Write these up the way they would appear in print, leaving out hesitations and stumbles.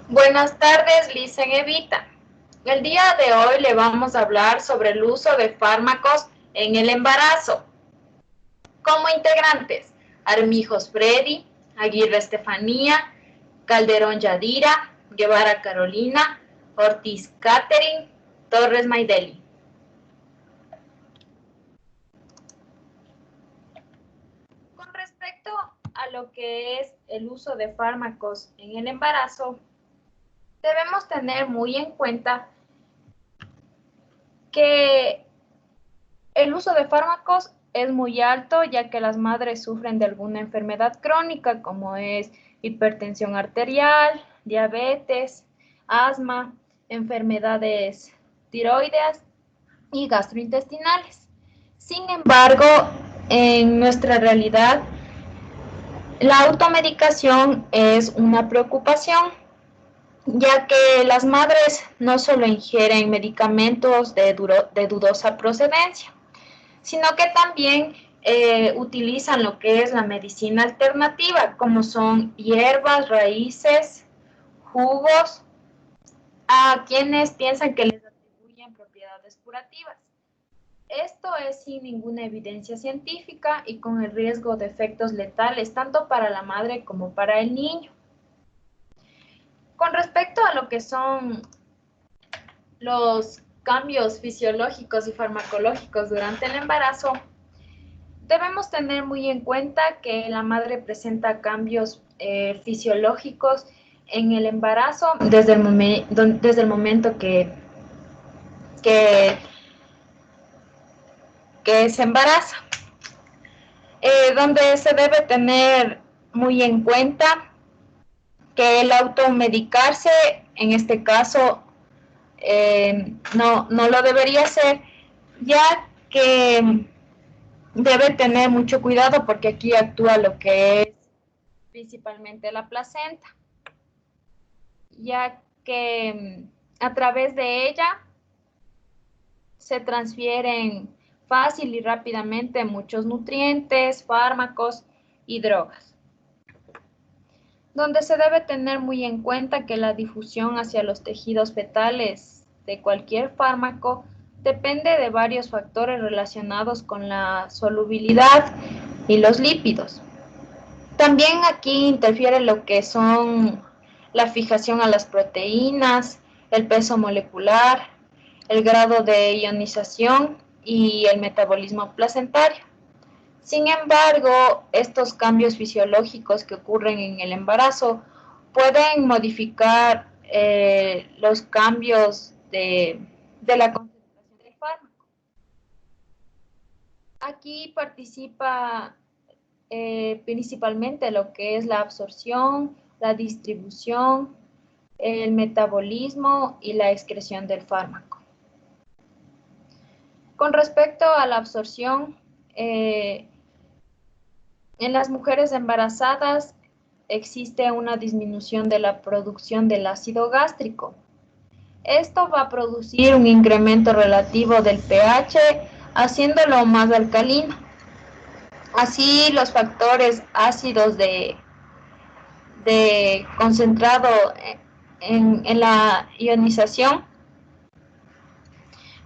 Buenas tardes, Licen Evita. El día de hoy le vamos a hablar sobre el uso de fármacos en el embarazo. Como integrantes, Armijos Freddy, Aguirre Estefanía, Calderón Yadira, Guevara Carolina, Ortiz Catherine, Torres Maideli. Con respecto a lo que es el uso de fármacos en el embarazo, debemos tener muy en cuenta que el uso de fármacos es muy alto, ya que las madres sufren de alguna enfermedad crónica como es hipertensión arterial, diabetes, asma, enfermedades tiroideas y gastrointestinales. Sin embargo, en nuestra realidad, la automedicación es una preocupación, ya que las madres no solo ingieren medicamentos de dudosa procedencia, sino que también utilizan lo que es la medicina alternativa, como son hierbas, raíces, jugos, a quienes piensan que les atribuyen propiedades curativas. Esto es sin ninguna evidencia científica y con el riesgo de efectos letales tanto para la madre como para el niño. Con respecto a lo que son los cambios fisiológicos y farmacológicos durante el embarazo, debemos tener muy en cuenta que la madre presenta cambios fisiológicos en el embarazo desde el momento que, que se embaraza, donde se debe tener muy en cuenta que el automedicarse, en este caso, no lo debería hacer, ya que debe tener mucho cuidado porque aquí actúa lo que es principalmente la placenta, ya que a través de ella se transfieren fácil y rápidamente muchos nutrientes, fármacos y drogas, donde se debe tener muy en cuenta que la difusión hacia los tejidos fetales de cualquier fármaco depende de varios factores relacionados con la solubilidad y los lípidos. También aquí interfiere lo que son la fijación a las proteínas, el peso molecular, el grado de ionización y el metabolismo placentario. Sin embargo, estos cambios fisiológicos que ocurren en el embarazo pueden modificar los cambios de la concentración del fármaco. Aquí participa principalmente lo que es la absorción, la distribución, el metabolismo y la excreción del fármaco. Con respecto a la absorción, en las mujeres embarazadas existe una disminución de la producción del ácido gástrico. Esto va a producir un incremento relativo del pH, haciéndolo más alcalino. Así, los factores ácidos de concentrado en la ionización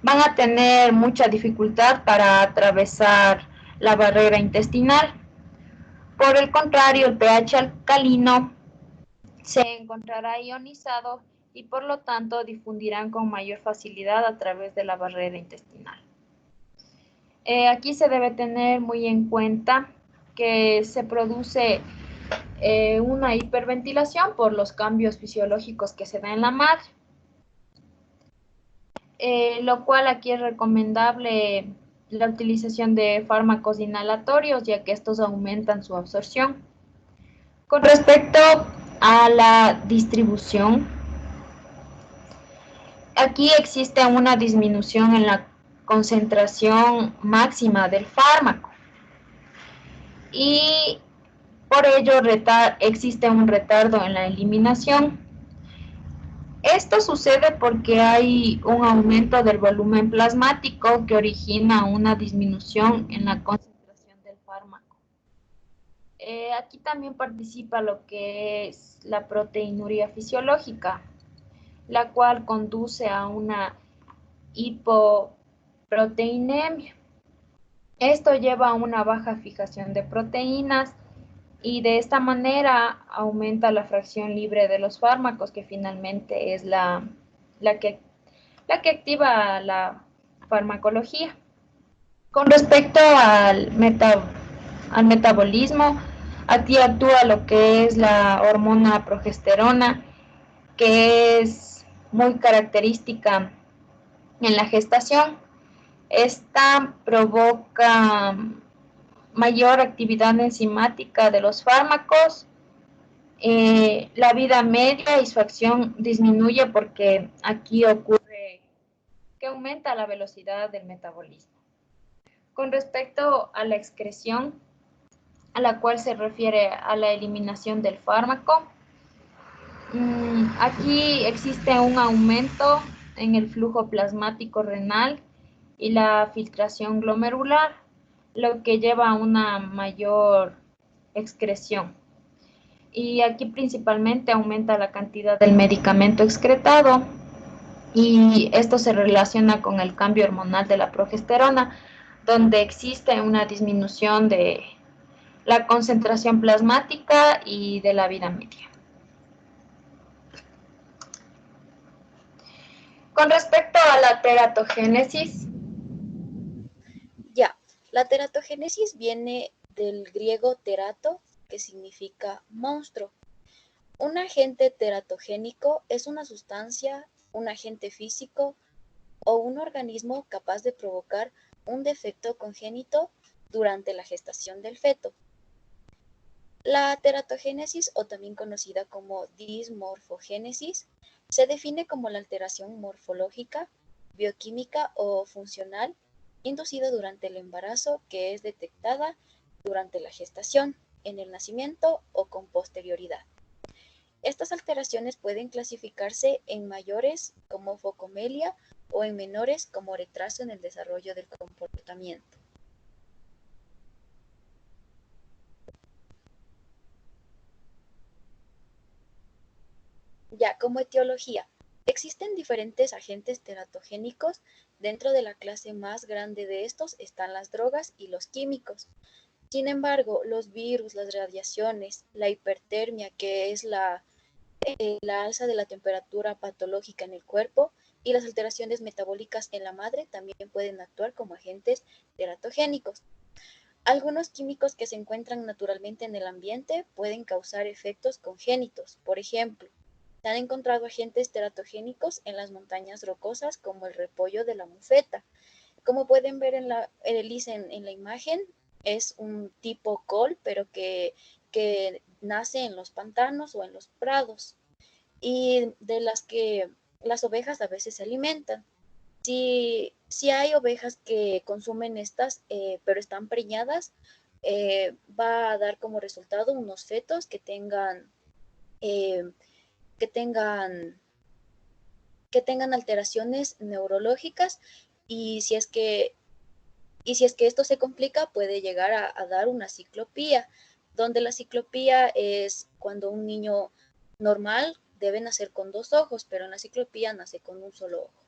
van a tener mucha dificultad para atravesar la barrera intestinal. Por el contrario, el pH alcalino se encontrará ionizado y por lo tanto difundirán con mayor facilidad a través de la barrera intestinal. Aquí se debe tener muy en cuenta que se produce una hiperventilación por los cambios fisiológicos que se dan en la madre, lo cual aquí es recomendable la utilización de fármacos inhalatorios, ya que estos aumentan su absorción. Con respecto a la distribución, aquí existe una disminución en la concentración máxima del fármaco y por ello existe un retardo en la eliminación. Esto sucede porque hay un aumento del volumen plasmático que origina una disminución en la concentración del fármaco. Aquí también participa lo que es la proteinuria fisiológica, la cual conduce a una hipoproteinemia. Esto lleva a una baja fijación de proteínas y de esta manera aumenta la fracción libre de los fármacos, que finalmente es la que, la que activa la farmacología. Con respecto al metabolismo, aquí actúa lo que es la hormona progesterona, que es muy característica en la gestación. Esta provoca mayor actividad enzimática de los fármacos. La vida media y su acción disminuye porque aquí ocurre que aumenta la velocidad del metabolismo. Con respecto a la excreción, a la cual se refiere a la eliminación del fármaco, aquí existe un aumento en el flujo plasmático renal y la filtración glomerular, lo que lleva a una mayor excreción. Y aquí principalmente aumenta la cantidad del medicamento excretado y esto se relaciona con el cambio hormonal de la progesterona, donde existe una disminución de la concentración plasmática y de la vida media. Con respecto a la teratogénesis. Ya, la teratogénesis viene del griego terato, que significa monstruo. Un agente teratogénico es una sustancia, un agente físico o un organismo capaz de provocar un defecto congénito durante la gestación del feto. La teratogénesis, o también conocida como dismorfogénesis, se define como la alteración morfológica, bioquímica o funcional inducida durante el embarazo que es detectada durante la gestación, en el nacimiento o con posterioridad. Estas alteraciones pueden clasificarse en mayores como focomelia o en menores como retraso en el desarrollo del comportamiento. Ya, como etiología, existen diferentes agentes teratogénicos. Dentro de la clase más grande de estos están las drogas y los químicos. Sin embargo, los virus, las radiaciones, la hipertermia, que es la alza de la temperatura patológica en el cuerpo, y las alteraciones metabólicas en la madre también pueden actuar como agentes teratogénicos. Algunos químicos que se encuentran naturalmente en el ambiente pueden causar efectos congénitos. Por ejemplo, se han encontrado agentes teratogénicos en las montañas rocosas como el repollo de la mufeta. Como pueden ver en la imagen, es un tipo col, pero que nace en los pantanos o en los prados y de las que las ovejas a veces se alimentan. Si hay ovejas que consumen estas, pero están preñadas, va a dar como resultado unos fetos eh, que tengan, que tengan alteraciones neurológicas y si es que esto se complica, puede llegar a dar una ciclopía, donde la ciclopía es cuando un niño normal debe nacer con dos ojos, pero en la ciclopía nace con un solo ojo.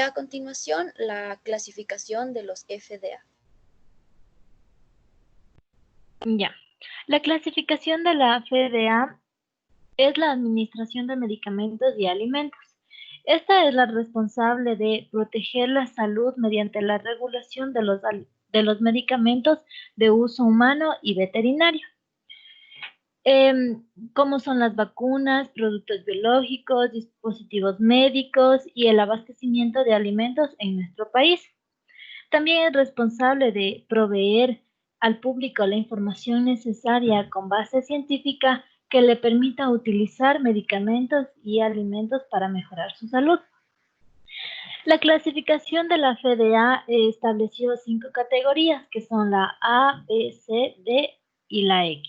A continuación, la clasificación de los FDA. Ya. La clasificación de la FDA es la Administración de Medicamentos y Alimentos. Esta es la responsable de proteger la salud mediante la regulación de los medicamentos de uso humano y veterinario, como son las vacunas, productos biológicos, dispositivos médicos y el abastecimiento de alimentos en nuestro país. También es responsable de proveer al público la información necesaria con base científica que le permita utilizar medicamentos y alimentos para mejorar su salud. La clasificación de la FDA estableció 5 categorías, que son la A, B, C, D y la X.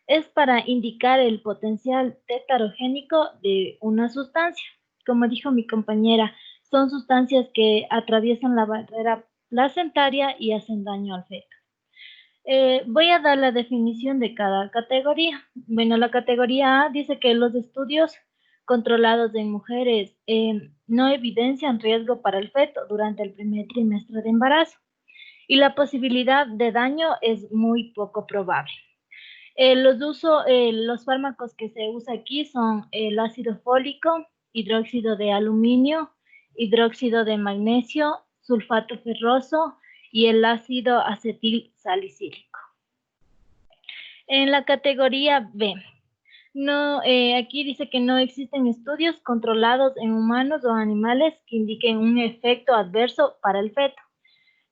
Es para indicar el potencial tetarogénico de una sustancia. Como dijo mi compañera, son sustancias que atraviesan la barrera placentaria y hacen daño al feto. Voy a dar la definición de cada categoría. Bueno, la categoría A dice que los estudios controlados en mujeres no evidencian riesgo para el feto durante el primer trimestre de embarazo y la posibilidad de daño es muy poco probable. Los fármacos que se usa aquí son el ácido fólico, hidróxido de aluminio, hidróxido de magnesio, sulfato ferroso y el ácido acetil salicílico. En la categoría B, aquí dice que no existen estudios controlados en humanos o animales que indiquen un efecto adverso para el feto.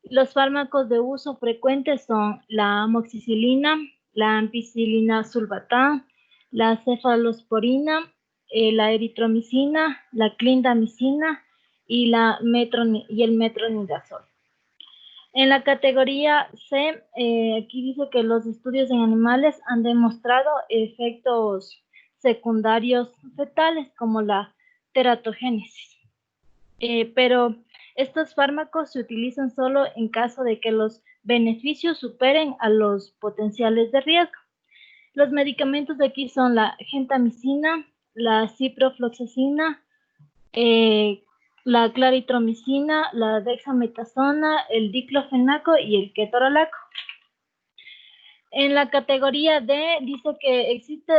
Los fármacos de uso frecuente son la amoxicilina, la ampicilina sulfatán, la cefalosporina, la eritromicina, la clindamicina y el metronidazol. En la categoría C, aquí dice que los estudios en animales han demostrado efectos secundarios fetales como la teratogénesis, pero estos fármacos se utilizan solo en caso de que los beneficios superen a los potenciales de riesgo. Los medicamentos de aquí son la gentamicina, la ciprofloxacina, la claritromicina, la dexametasona, el diclofenaco y el ketorolaco. En la categoría D dice que existe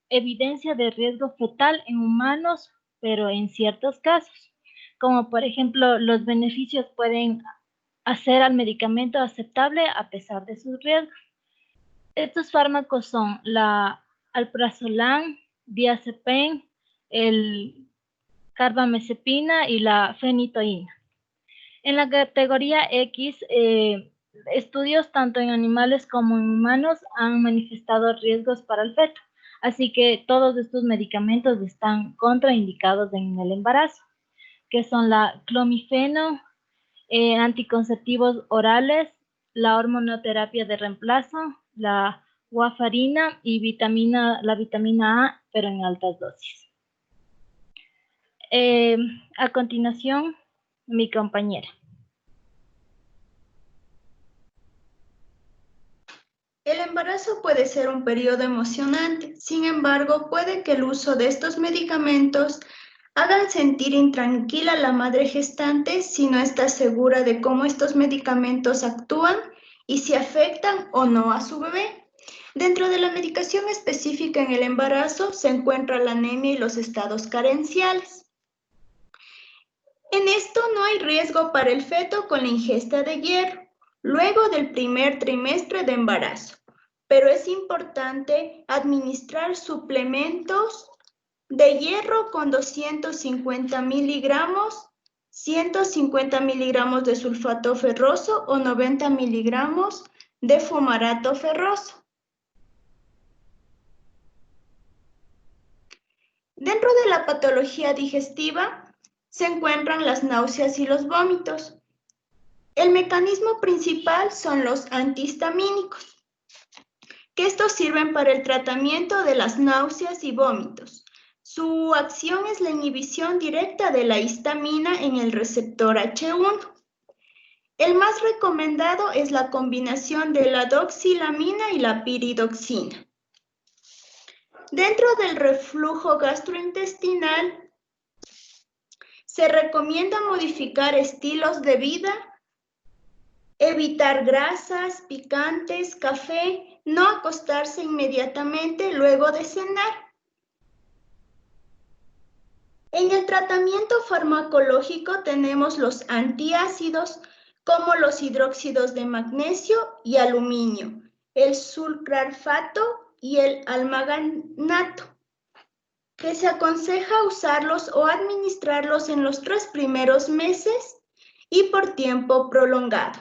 evidencia de riesgo fetal en humanos, pero en ciertos casos, como por ejemplo los beneficios pueden hacer al medicamento aceptable a pesar de sus riesgos. Estos fármacos son la alprazolam, diazepam, el carbamazepina y la fenitoína. En la categoría X, estudios tanto en animales como en humanos han manifestado riesgos para el feto, así que todos estos medicamentos están contraindicados en el embarazo, que son la clomifeno, anticonceptivos orales, la hormonoterapia de reemplazo, la warfarina y la vitamina A, pero en altas dosis. A continuación, mi compañera. El embarazo puede ser un periodo emocionante, sin embargo, puede que el uso de estos medicamentos hagan sentir intranquila a la madre gestante si no está segura de cómo estos medicamentos actúan y si afectan o no a su bebé. Dentro de la medicación específica en el embarazo se encuentra la anemia y los estados carenciales. En esto no hay riesgo para el feto con la ingesta de hierro luego del primer trimestre de embarazo, pero es importante administrar suplementos de hierro con 250 miligramos, 150 miligramos de sulfato ferroso o 90 miligramos de fumarato ferroso. Dentro de la patología digestiva se encuentran las náuseas y los vómitos. El mecanismo principal son los antihistamínicos, que estos sirven para el tratamiento de las náuseas y vómitos. Su acción es la inhibición directa de la histamina en el receptor H1. El más recomendado es la combinación de la doxilamina y la piridoxina. Dentro del reflujo gastrointestinal, se recomienda modificar estilos de vida, evitar grasas, picantes, café, no acostarse inmediatamente luego de cenar. En el tratamiento farmacológico tenemos los antiácidos como los hidróxidos de magnesio y aluminio, el sucralfato y el almaganato, que se aconseja usarlos o administrarlos en los 3 primeros meses y por tiempo prolongado.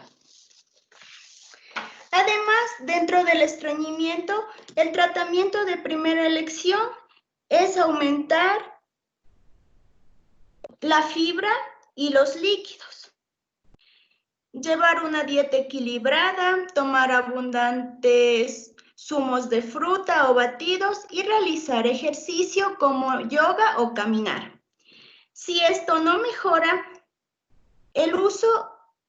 Además, dentro del estreñimiento, el tratamiento de primera elección es aumentar la fibra y los líquidos. Llevar una dieta equilibrada, tomar abundantes zumos de fruta o batidos y realizar ejercicio como yoga o caminar. Si esto no mejora, el uso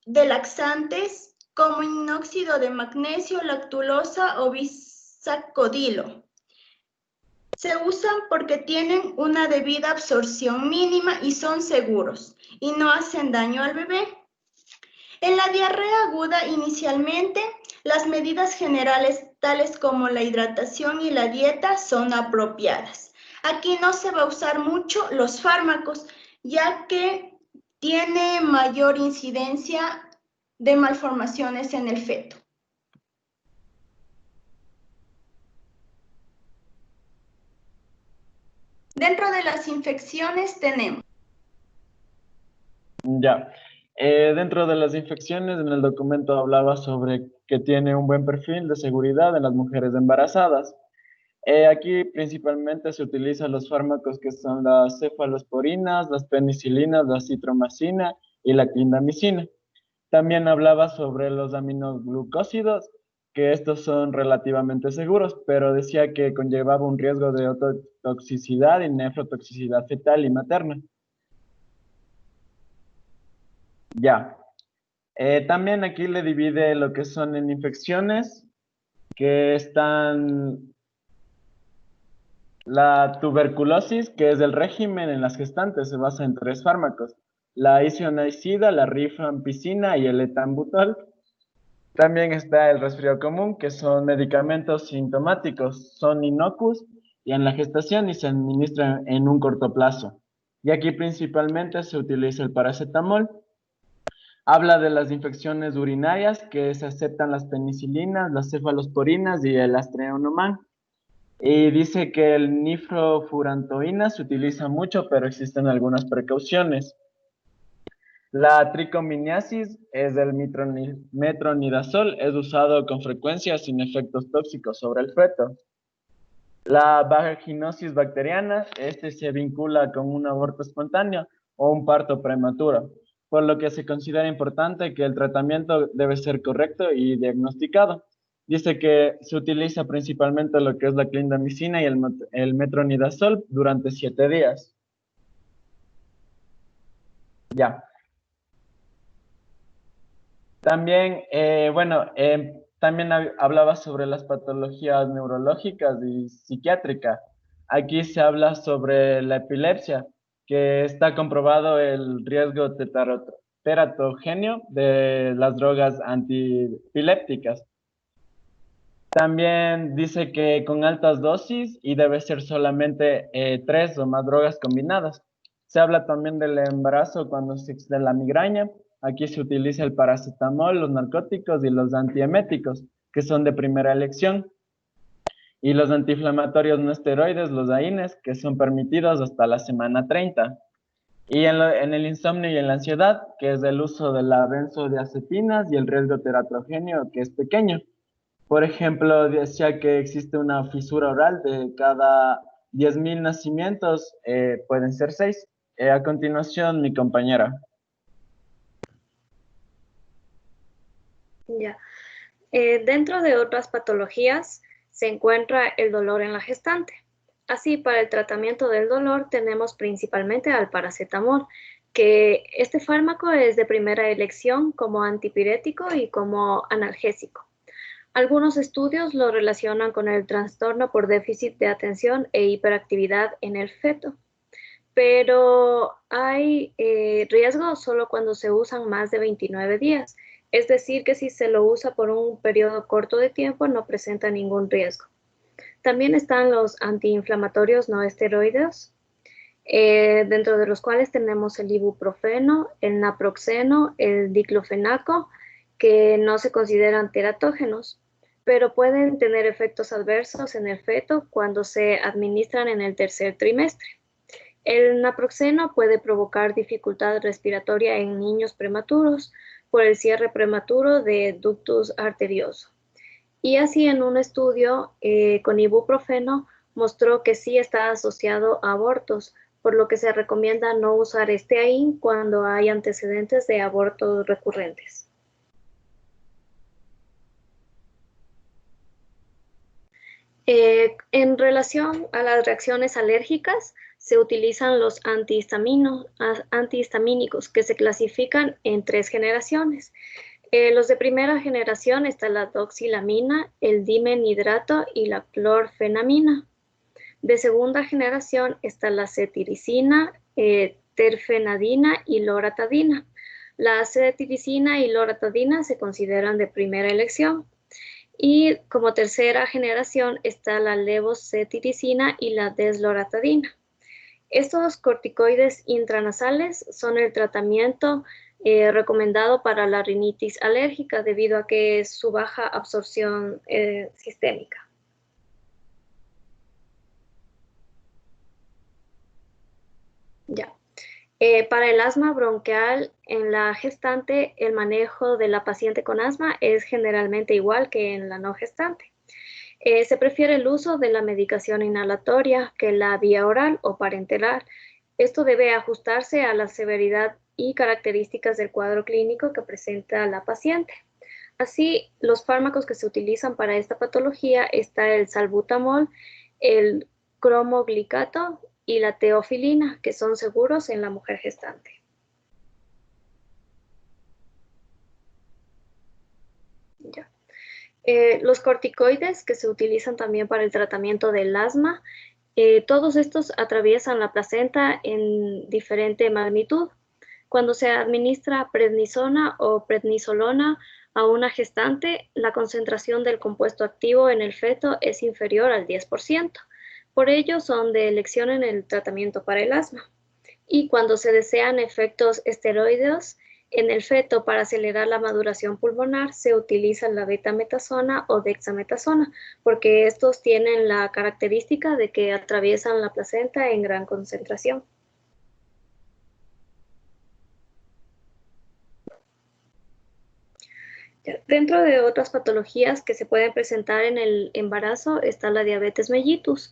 de laxantes como inóxido de magnesio, lactulosa o bisacodilo. Se usan porque tienen una debida absorción mínima y son seguros y no hacen daño al bebé. En la diarrea aguda, inicialmente, las medidas generales, tales como la hidratación y la dieta, son apropiadas. Aquí no se va a usar mucho los fármacos, ya que tiene mayor incidencia de malformaciones en el feto. Dentro de las infecciones tenemos. Ya. Dentro de las infecciones, en el documento hablaba sobre que tiene un buen perfil de seguridad en las mujeres embarazadas. Aquí principalmente se utilizan los fármacos que son las cefalosporinas, las penicilinas, la citromicina y la clindamicina. También hablaba sobre los aminoglucósidos, que estos son relativamente seguros, pero decía que conllevaba un riesgo de otoxicidad y nefrotoxicidad fetal y materna. Ya. También aquí le divide lo que son en infecciones, que están la tuberculosis, que es el régimen en las gestantes, se basa en 3 fármacos: la isoniazida, la rifampicina y el etambutol. También está el resfriado común, que son medicamentos sintomáticos, son inocuos y en la gestación y se administran en un corto plazo. Y aquí principalmente se utiliza el paracetamol. Habla de las infecciones urinarias, que se aceptan las penicilinas, las cefalosporinas y el Aztreonumab. Y dice que el nifrofurantoína se utiliza mucho, pero existen algunas precauciones. La tricominiasis es del metronidazol, es usado con frecuencia sin efectos tóxicos sobre el feto. La vaginosis bacteriana, este se vincula con un aborto espontáneo o un parto prematuro, por lo que se considera importante que el tratamiento debe ser correcto y diagnosticado. Dice que se utiliza principalmente lo que es la clindamicina y el metronidazol durante 7 días. Ya. También, también hablaba sobre las patologías neurológicas y psiquiátricas. Aquí se habla sobre la epilepsia, que está comprobado el riesgo teratogéneo de las drogas antiepilépticas. También dice que con altas dosis y debe ser solamente 3 o más drogas combinadas. Se habla también del embarazo cuando existe la migraña. Aquí se utiliza el paracetamol, los narcóticos y los antieméticos, que son de primera elección. Y los antiinflamatorios no esteroides, los AINES, que son permitidos hasta la semana 30. Y en el insomnio y en la ansiedad, que es el uso de la benzodiazepinas y el riesgo teratogéneo, que es pequeño. Por ejemplo, decía que existe una fisura oral de cada 10.000 nacimientos, pueden ser 6. A continuación, mi compañera. Ya. Dentro de otras patologías se encuentra el dolor en la gestante. Así, para el tratamiento del dolor tenemos principalmente al paracetamol, que este fármaco es de primera elección como antipirético y como analgésico. Algunos estudios lo relacionan con el trastorno por déficit de atención e hiperactividad en el feto, pero hay riesgo solo cuando se usan más de 29 días. Es decir, que si se lo usa por un periodo corto de tiempo no presenta ningún riesgo. También están los antiinflamatorios no esteroides, dentro de los cuales tenemos el ibuprofeno, el naproxeno, el diclofenaco, que no se consideran teratógenos, pero pueden tener efectos adversos en el feto cuando se administran en el tercer trimestre. El naproxeno puede provocar dificultad respiratoria en niños prematuros por el cierre prematuro de ductus arterioso. Y así en un estudio con ibuprofeno mostró que sí está asociado a abortos, por lo que se recomienda no usar este AIN cuando hay antecedentes de abortos recurrentes. En relación a las reacciones alérgicas, se utilizan los antihistamínicos, que se clasifican en 3 generaciones. Los de primera generación está la doxilamina, el dimenhidrato y la clorfenamina. De segunda generación está la cetiricina, terfenadina y loratadina. La cetiricina y loratadina se consideran de primera elección. Y como tercera generación está la levocetiricina y la desloratadina. Estos corticoides intranasales son el tratamiento recomendado para la rinitis alérgica debido a que es su baja absorción sistémica. Ya. Para el asma bronquial en la gestante, el manejo de la paciente con asma es generalmente igual que en la no gestante. Se prefiere el uso de la medicación inhalatoria que la vía oral o parenteral. Esto debe ajustarse a la severidad y características del cuadro clínico que presenta la paciente. Así, los fármacos que se utilizan para esta patología está el salbutamol, el cromoglicato y la teofilina, que son seguros en la mujer gestante. Ya. Los corticoides que se utilizan también para el tratamiento del asma, todos estos atraviesan la placenta en diferente magnitud. Cuando se administra prednisona o prednisolona a una gestante, la concentración del compuesto activo en el feto es inferior al 10%. Por ello, son de elección en el tratamiento para el asma. Y cuando se desean efectos esteroideos en el feto para acelerar la maduración pulmonar, se utiliza la betametasona o dexametasona, porque estos tienen la característica de que atraviesan la placenta en gran concentración. Dentro de otras patologías que se pueden presentar en el embarazo está la diabetes mellitus,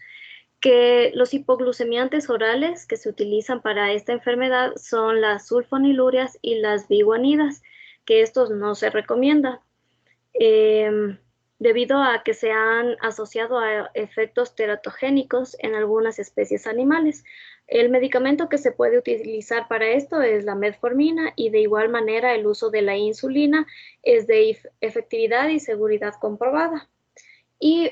que los hipoglucemiantes orales que se utilizan para esta enfermedad son las sulfonilurias y las biguanidas, que estos no se recomiendan, debido a que se han asociado a efectos teratogénicos en algunas especies animales. El medicamento que se puede utilizar para esto es la metformina y de igual manera el uso de la insulina es de efectividad y seguridad comprobada. Y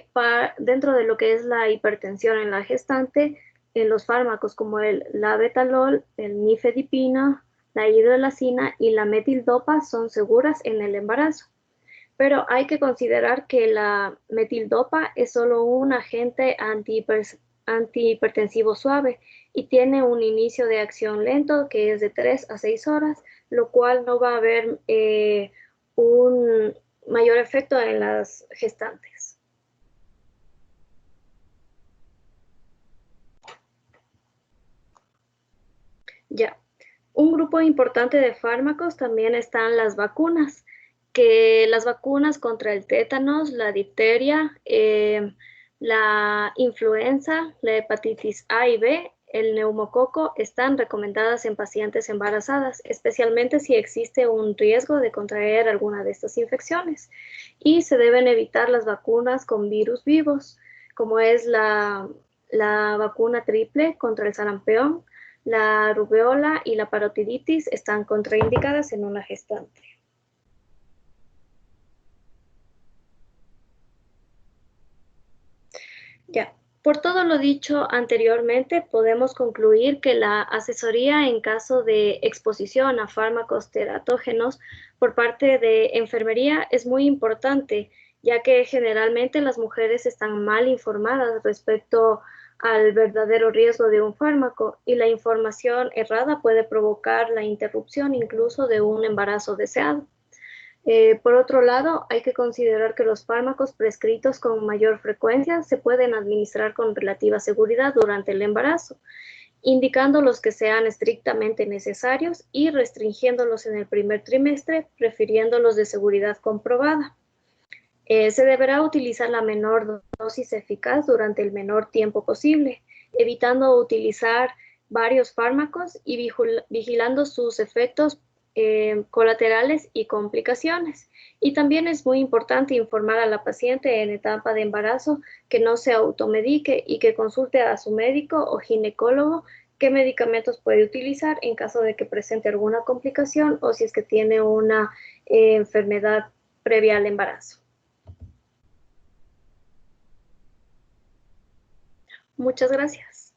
dentro de lo que es la hipertensión en la gestante, en los fármacos como el labetalol, el nifedipina, la hidrolazina y la metildopa son seguras en el embarazo. Pero hay que considerar que la metildopa es solo un agente antihipertensivo suave y tiene un inicio de acción lento que es de 3 a 6 horas, lo cual no va a haber un mayor efecto en las gestantes. Ya. Un grupo importante de fármacos también están las vacunas, que las vacunas contra el tétanos, la difteria, la influenza, la hepatitis A y B, el neumococo, están recomendadas en pacientes embarazadas, especialmente si existe un riesgo de contraer alguna de estas infecciones. Y se deben evitar las vacunas con virus vivos, como es la vacuna triple contra el sarampión, la rubeola y la parotiditis están contraindicadas en una gestante. Ya, por todo lo dicho anteriormente, podemos concluir que la asesoría en caso de exposición a fármacos teratógenos por parte de enfermería es muy importante, ya que generalmente las mujeres están mal informadas respecto al verdadero riesgo de un fármaco y la información errada puede provocar la interrupción incluso de un embarazo deseado. Por otro lado, hay que considerar que los fármacos prescritos con mayor frecuencia se pueden administrar con relativa seguridad durante el embarazo, indicando los que sean estrictamente necesarios y restringiéndolos en el primer trimestre, prefiriéndolos de seguridad comprobada. Se deberá utilizar la menor dosis eficaz durante el menor tiempo posible, evitando utilizar varios fármacos y vigilando sus efectos colaterales y complicaciones. Y también es muy importante informar a la paciente en etapa de embarazo que no se automedique y que consulte a su médico o ginecólogo qué medicamentos puede utilizar en caso de que presente alguna complicación o si es que tiene una enfermedad previa al embarazo. Muchas gracias.